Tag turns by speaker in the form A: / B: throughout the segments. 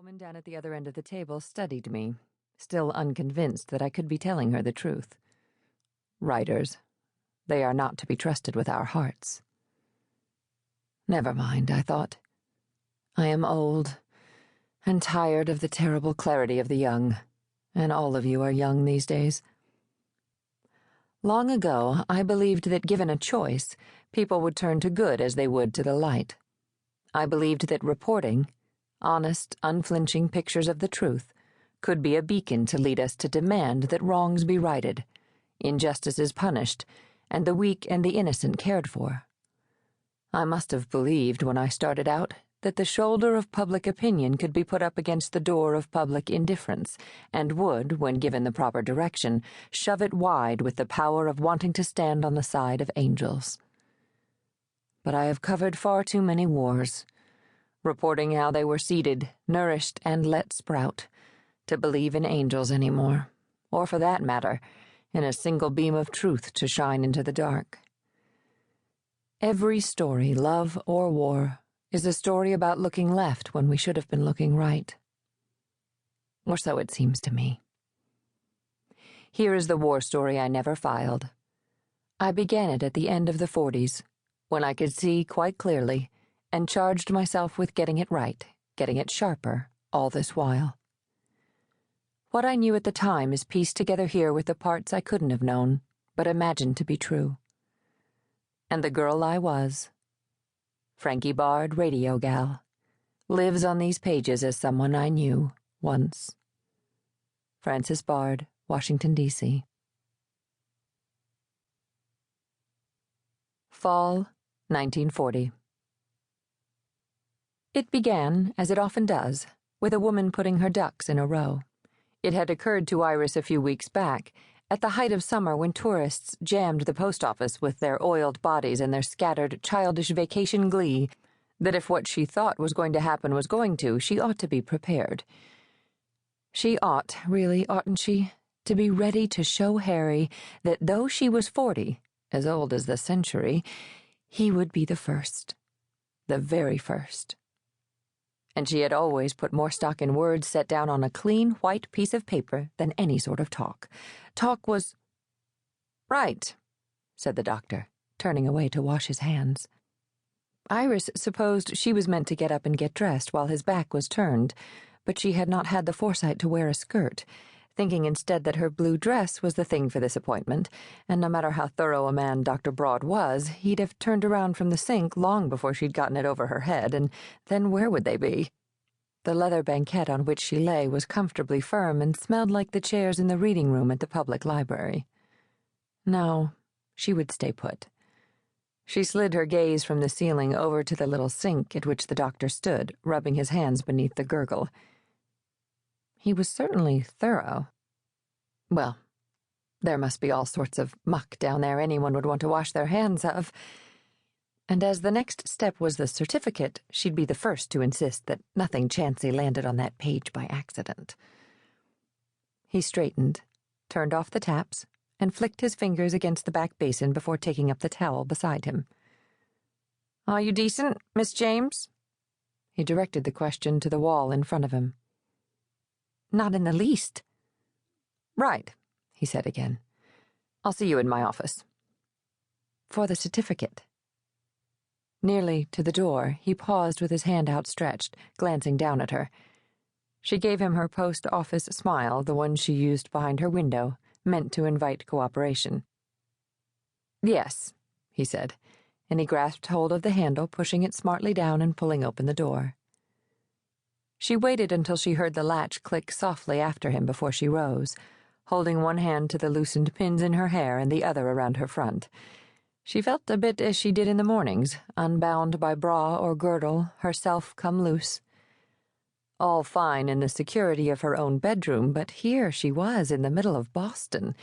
A: woman down at the other end of the table studied me, still unconvinced that I could be telling her the truth. Writers, they are not to be trusted with our hearts. Never mind, I thought. I am old and tired of the terrible clarity of the young, and all of you are young these days. Long ago, I believed that given a choice, people would turn to good as they would to the light. I believed that reporting, honest, unflinching pictures of the truth, could be a beacon to lead us to demand that wrongs be righted, injustices punished, and the weak and the innocent cared for. I must have believed when I started out that the shoulder of public opinion could be put up against the door of public indifference, and would, when given the proper direction, shove it wide with the power of wanting to stand on the side of angels. But I have covered far too many wars, reporting how they were seeded, nourished, and let sprout, to believe in angels anymore, or for that matter, in a single beam of truth to shine into the dark. Every story, love or war, is a story about looking left when we should have been looking right. Or so it seems to me. Here is the war story I never filed. I began it at the end of the 40s, when I could see quite clearly, and charged myself with getting it right, getting it sharper, all this while. What I knew at the time is pieced together here with the parts I couldn't have known, but imagined to be true. And the girl I was, Frankie Bard, radio gal, lives on these pages as someone I knew once. Frances Bard, Washington, D.C. Fall, 1940. It began, as it often does, with a woman putting her ducks in a row. It had occurred to Iris a few weeks back, at the height of summer when tourists jammed the post office with their oiled bodies and their scattered, childish vacation glee, that if what she thought was going to happen was going to, she ought to be prepared. She ought, really, oughtn't she, to be ready to show Harry that though she was 40, as old as the century, he would be the first, the very first. And she had always put more stock in words set down on a clean, white piece of paper than any sort of talk. Talk was... "Right," said the doctor, turning away to wash his hands. Iris supposed she was meant to get up and get dressed while his back was turned, but she had not had the foresight to wear a skirt, thinking instead that her blue dress was the thing for this appointment, and no matter how thorough a man Dr. Broad was, he'd have turned around from the sink long before she'd gotten it over her head, and then where would they be? The leather banquette on which she lay was comfortably firm and smelled like the chairs in the reading room at the public library. No, she would stay put. She slid her gaze from the ceiling over to the little sink at which the doctor stood, rubbing his hands beneath the gurgle. He was certainly thorough. Well, there must be all sorts of muck down there anyone would want to wash their hands of. And as the next step was the certificate, she'd be the first to insist that nothing chancy landed on that page by accident. He straightened, turned off the taps, and flicked his fingers against the back basin before taking up the towel beside him. "Are you decent, Miss James?" He directed the question to the wall in front of him. "Not in the least." "Right," he said again. "I'll see you in my office." "For the certificate." Nearly to the door, he paused with his hand outstretched, glancing down at her. She gave him her post-office smile, the one she used behind her window, meant to invite cooperation. "Yes," he said, and he grasped hold of the handle, pushing it smartly down and pulling open the door. She waited until she heard the latch click softly after him before she rose, holding one hand to the loosened pins in her hair and the other around her front. She felt a bit as she did in the mornings, unbound by bra or girdle, herself come loose. All fine in the security of her own bedroom, but here she was in the middle of Boston,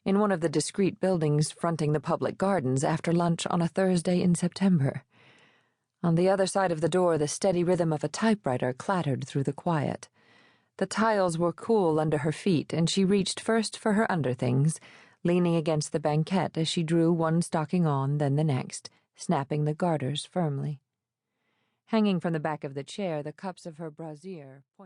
A: in one of the discreet buildings fronting the public gardens after lunch on a Thursday in September. On the other side of the door, the steady rhythm of a typewriter clattered through the quiet. The tiles were cool under her feet, and she reached first for her underthings, leaning against the banquette as she drew one stocking on, then the next, snapping the garters firmly. Hanging from the back of the chair, the cups of her brassiere pointed